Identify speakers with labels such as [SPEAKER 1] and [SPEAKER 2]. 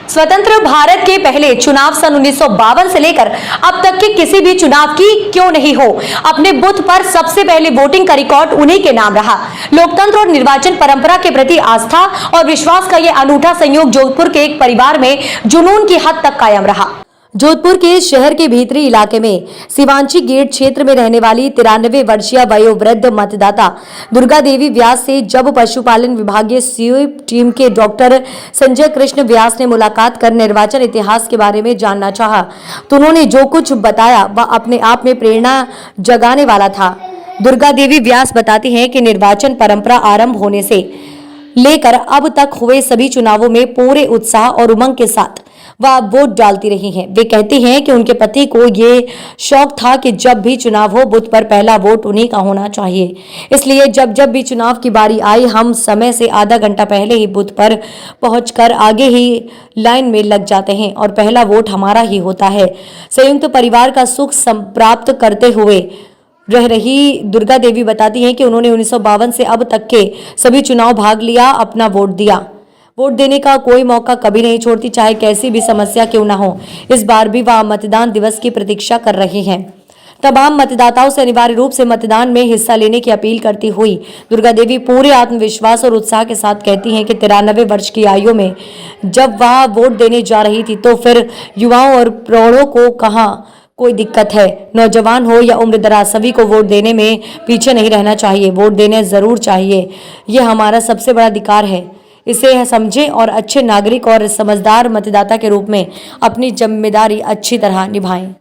[SPEAKER 1] स्वतंत्र भारत के पहले चुनाव सन 1952 से लेकर अब तक के किसी भी चुनाव की क्यों नहीं हो, अपने बूथ पर सबसे पहले वोटिंग का रिकॉर्ड उन्हीं के नाम रहा। लोकतंत्र और निर्वाचन परंपरा के प्रति आस्था और विश्वास का यह अनूठा संयोग जोधपुर के एक परिवार में जुनून की हद तक कायम रहा। जोधपुर के शहर के भीतरी इलाके में शिवांची गेट क्षेत्र में रहने वाली 93 वर्षीय वयोवृद्ध मतदाता दुर्गा देवी व्यास से जब पशुपालन विभागीय स्वीप टीम के डॉक्टर संजय कृष्ण व्यास ने मुलाकात कर निर्वाचन इतिहास के बारे में जानना चाहा, तो उन्होंने जो कुछ बताया वह अपने आप में प्रेरणा जगाने वाला था। दुर्गा देवी व्यास बताती हैं कि निर्वाचन परंपरा आरंभ होने से लेकर अब तक हुए सभी चुनावों में पूरे उत्साह और उमंग के साथ वह वोट डालती रही हैं। वे कहती हैं कि उनके पति को ये शौक था कि जब भी चुनाव हो बूथ पर पहला वोट उन्हीं का होना चाहिए, इसलिए जब जब भी चुनाव की बारी आई हम समय से आधा घंटा पहले ही बूथ पर पहुंचकर आगे ही लाइन में लग जाते हैं और पहला वोट हमारा ही होता है। संयुक्त परिवार का सुख प्राप्त करते हुए रह रही दुर्गा देवी बताती हैं कि उन्होंने 1952 से अब तक के सभी चुनाव भाग लिया, अपना वोट दिया। वोट देने का कोई मौका कभी नहीं छोड़ती, चाहे कैसी भी समस्या क्यों ना हो। इस बार भी वह मतदान दिवस की प्रतीक्षा कर रहे हैं। तमाम मतदाताओं से अनिवार्य रूप से मतदान में हिस्सा लेने की अपील करती हुई दुर्गा देवी पूरे आत्मविश्वास और उत्साह के साथ कहती हैं कि 93 वर्ष की आयु में जब वह वोट देने जा रही थी तो फिर युवाओं और प्रौढ़ों को कहाँ कोई दिक्कत है। नौजवान हो या उम्र दराज, सभी को वोट देने में पीछे नहीं रहना चाहिए। वोट देने जरूर चाहिए, ये हमारा सबसे बड़ा अधिकार है। इसे समझें और अच्छे नागरिक और समझदार मतदाता के रूप में अपनी जिम्मेदारी अच्छी तरह निभाएं।